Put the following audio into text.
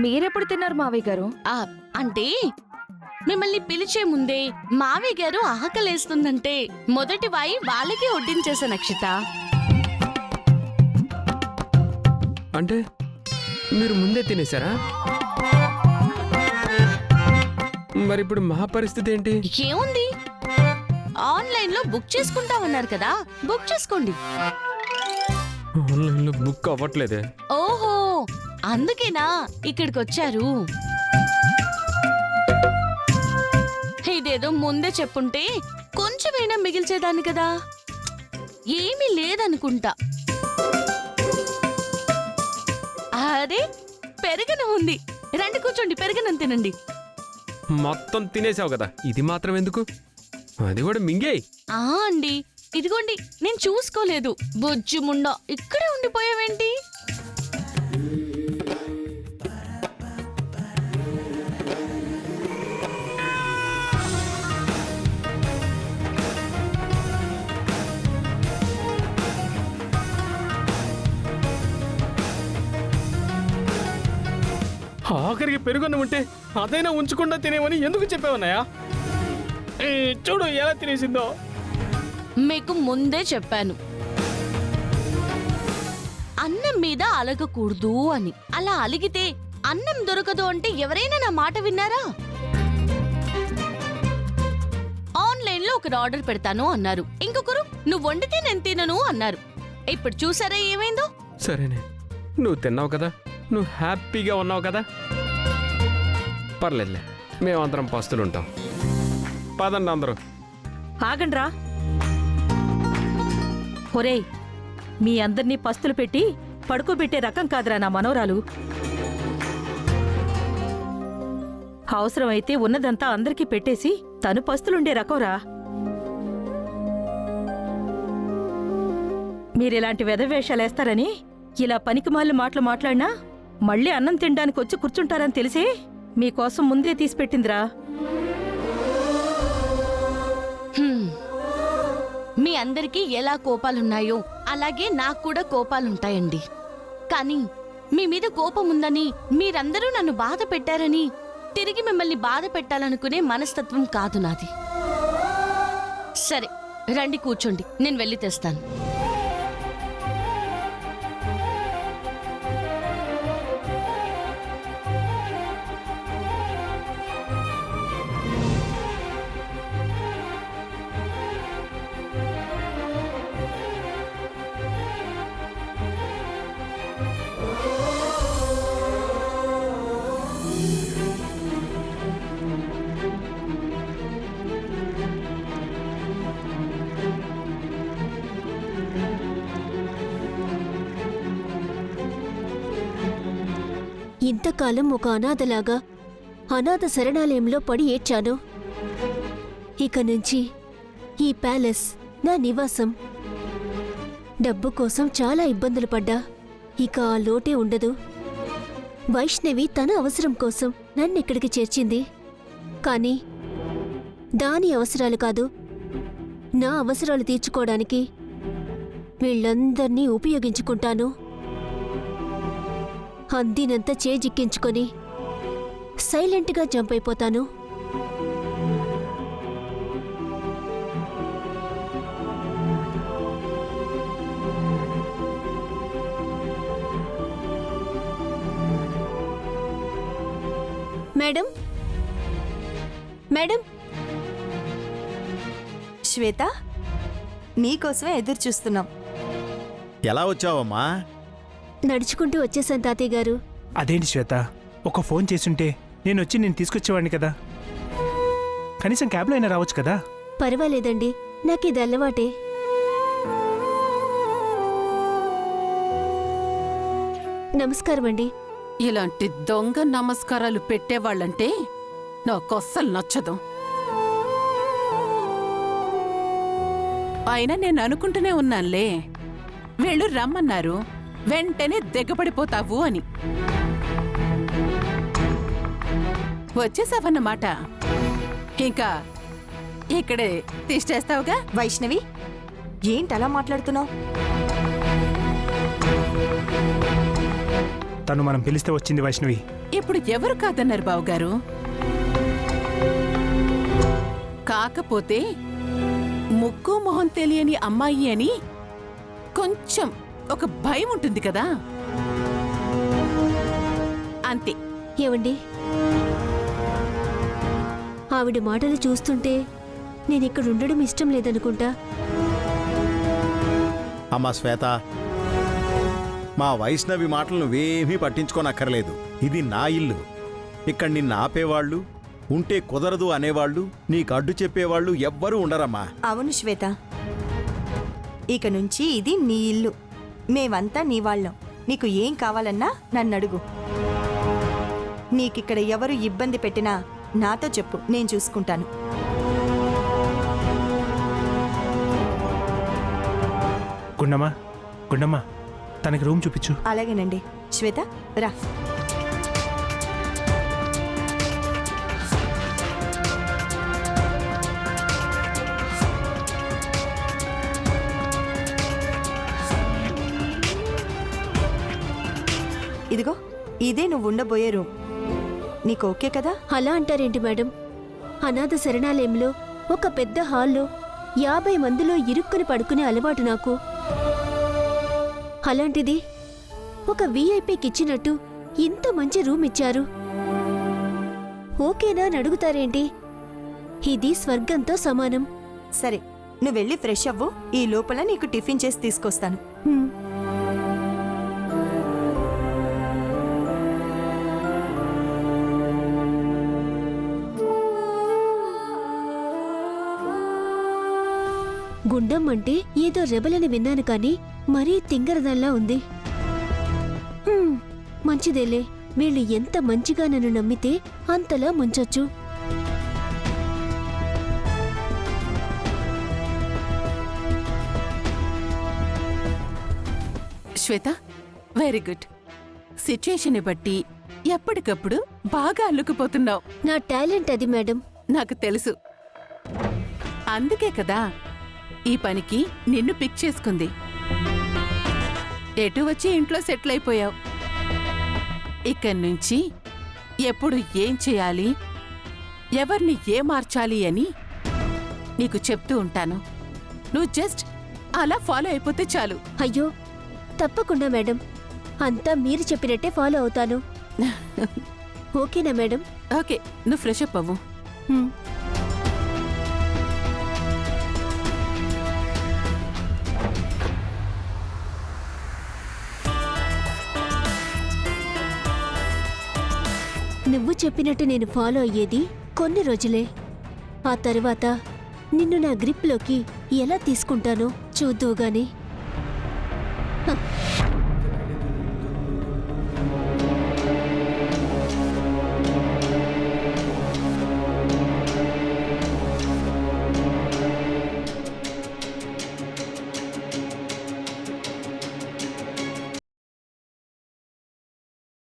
మీరెప్పుడు తిన్నారు మావయ్య గారు? అంటే మిమ్మల్ని పిలిచే ముందే మావయ్య గారు ఆకలేస్తుందంటే మొదటి వాయి వాళ్ళకి వడ్డించేశాను అక్షిత. అంటే మీరు ముందే తినేశారా? మరి ఇప్పుడు మా పరిస్థితి ఏంటి? ఏముంది, ఆన్లైన్ లో బుక్ చేసుకుంటామన్నారు కదా, బుక్ చేసుకోండి. ఆన్లైన్లో బుక్ అవ్వట్లేదే. ఓహో, అందుకేనా ఇక్కడికి వచ్చారు? ఇదేదో ముందే చెప్పుంటే కొంచెమైనా మిగిల్చేదాన్ని కదా. ఏమీ లేదనుకుంటా. అరే, పెరగను ఉంది. రండి కూర్చోండి, పెరగనం తినండి. మొత్తం తినేసావు కదా, ఇది మాత్రం ఎందుకు? అది కూడా మింగేయ్. అండి, ఇదిగోండి, నేను చూసుకోలేదు. బొజ్జు ముండా, ఇక్కడే ఉండిపోయావేంటి? ఆఖరికి పెరుగున్న ఉంటే అదైనా ఉంచకుండా తినేవని ఎందుకు చెప్పావన్నాయా? చూడు ఎలా తినేసిందో. మీకు ముందే చెప్పాను, అన్నం మీద అలగకూడదు అని. అలా అలిగితే అన్నం దొరకదు అంటే ఎవరైనా నా మాట విన్నారా? ఆన్లైన్ లో ఒకరు ఆర్డర్ పెడతాను అన్నారు, ఇంకొకరు నువ్వు వండితే నేను తినను అన్నారు. ఇప్పుడు చూసారా ఏమైందో? సరేనే, నువ్వు తిన్నావు కదా, నువ్వు హ్యాపీగా ఉన్నావు కదా, పర్లేదులే, మేమందరం పస్తులుంటాం. పదండి అందరూ. ఆగండ్రా. ఒరేయ్, మీ అందర్నీ పస్తులు పెట్టి పడుకోబెట్టే రకం కాదురా నా మనవరాలు. అవసరమైతే ఉన్నదంతా అందరికీ పెట్టేసి తను పస్తులుండే రకంరా. మీరిలాంటి వెధవేషాలేస్తారని ఇలా పనికిమాలిన మాటలు మాట్లాడినా మళ్ళీ అన్నం తినడానికి వచ్చి కూర్చుంటారని తెలిసే మీకోసం ముందే తీసిపెట్టిందిరా. మీ అందరికీ ఎలా కోపాలున్నాయో అలాగే నాకు కూడా కోపాలుంటాయండి. కానీ మీ మీద కోపం ఉందని, మీరందరూ నన్ను బాధ పెట్టారని తిరిగి మిమ్మల్ని బాధ పెట్టాలనుకునే మనస్తత్వం కాదు నాది. సరే రండి కూర్చోండి, నేను వెళ్ళి తెస్తాను. ఇంతకాలం ఒక అనాథలాగా అనాథ శరణాలయంలో పడి ఏడ్చాను. ఇక నుంచి ఈ ప్యాలెస్ నా నివాసం. డబ్బు కోసం చాలా ఇబ్బందులు పడ్డా, ఇక ఆ లోటే ఉండదు. వైష్ణవి తన అవసరం కోసం నన్నిక్కడికి చేర్చింది. కానీ దాని అవసరాలు కాదు, నా అవసరాలు తీర్చుకోవడానికి వీళ్ళందర్నీ ఉపయోగించుకుంటాను. అందినంత చేజిక్కించుకొని సైలెంట్గా జంప్ అయిపోతాను. Madam, madam. శ్వేత, నీకోసమే ఎదురు చూస్తున్నాం. ఎలా వచ్చావమ్మా? నడుచుకుంటూ వచ్చేసాను తాతయ్య గారు. అదేంటి శ్వేత, ఒక ఫోన్ చేసుంటే నేను వచ్చి నేను తీసుకొచ్చేవాడిని కదా. కనీసం క్యాబ్లో అయినా రావచ్చు కదా. పర్వాలేదండి, నాకిది అలవాటే. నమస్కారం అండి. ఇలాంటి దొంగ నమస్కారాలు పెట్టేవాళ్ళంటే నాకస్సలు నచ్చదు. అయినా నేను అనుకుంటూనే ఉన్నానులే, వీళ్ళు రమ్మన్నారు, వెంటనే దిగబడిపోతావు అని. వచ్చేసావన్నమాట. ఇంకా ఇక్కడే తిష్టేస్తావుగా. వైష్ణవి, ఏంటి అలా మాట్లాడుతున్నావు? తను మనం పిలిస్తే వచ్చింది వైష్ణవి. ఇప్పుడు ఎవరు కాదన్నారు బావగారు? కాకపోతే ముక్కు మొహం తెలియని అమ్మాయి అని కొంచెం ఒక భయం ఉంటుంది కదా, అంతే. ఏవండి, ఆవిడ మాటలు చూస్తుంటే నేనిక్కడ ఉండడం ఇష్టం లేదనుకుంటా. అమ్మా శ్వేత, మా వైష్ణవి మాటలు నువ్వేమీ పట్టించుకోనక్కర్లేదు. ఇది నా ఇల్లు. ఇక్కడ నిన్ను ఆపేవాళ్ళు, ఉంటే కుదరదు అనేవాళ్ళు, నీకు అడ్డు చెప్పేవాళ్ళు ఎవ్వరూ ఉండరమ్మా. అవును శ్వేత, ఇక నుంచి ఇది నీ ఇల్లు. మేమంతా నీ వాళ్ళం. నీకు ఏం కావాలన్నా నన్నడుగు. నీకిక్కడ ఎవరు ఇబ్బంది పెట్టినా నాతో చెప్పు, నేను చూసుకుంటాను. గుండమ్మా, గుండమ్మా, తనకి రూమ్ చూపించు. అలాగేనండి. శ్వేత రా. ఇదిగో, ఇదే నువ్వు ఉండబోయే రూమ్. నీకు ఓకే కదా? అలా అంటారేంటి మేడం? అనాథ శరణాలయంలో ఒక పెద్ద హాల్లో 50 మందిలో ఇరుక్కుని పడుకునే అలవాటు నాకు. అలాంటిది ఒక వీఐపీకి ఇచ్చినట్టు ఇంత మంచి రూమ్ ఇచ్చారు. ఓకేనా అని అడుగుతారేంటి? ఇది స్వర్గంతో సమానం. సరే, నువ్వు వెళ్ళి ఫ్రెష్ అవ్వు. ఈ లోపల నీకు టిఫిన్ చేసి తీసుకొస్తాను. హ్మ్. గుండం అంటే ఏదో రెబలని విన్నాను కానీ మరీ తింగరదల్లా ఉంది. మంచిదేలే, వీళ్ళు ఎంత మంచిగా నన్ను నమ్మితే అంతలా ముంచొచ్చు. శ్వేత, వెరీ గుడ్. సిచ్యుయేషన్ బట్టి ఎప్పటికప్పుడు బాగా అల్లుకుపోతున్నావు. నా టాలెంట్ అది మేడం. నాకు తెలుసు. అందుకే కదా ఈ పనికి నిన్ను పిక్ చేసుకుంది. ఎటు వచ్చి ఇంట్లో సెటిల్ అయిపోయావు. ఇక్కడి నుంచి ఎప్పుడు ఏం చేయాలి, ఎవరిని ఏ మార్చాలి అని నీకు చెప్తూ ఉంటాను. నువ్వు జస్ట్ అలా ఫాలో అయిపోతే చాలు. అయ్యో, తప్పకుండా మేడం. అంతా మీరు చెప్పినట్టే ఫాలో అవుతాను. ఓకేనా మేడం? ఓకే, నువ్వు ఫ్రెష్ అప్ అవ్వు. హ్మ్. నువ్వు చెప్పినట్టు నేను ఫాలో అయ్యేది కొన్ని రోజులే. ఆ తరువాత నిన్ను నా గ్రిప్లోకి ఎలా తీసుకుంటానో చూద్దువుగాని. హ.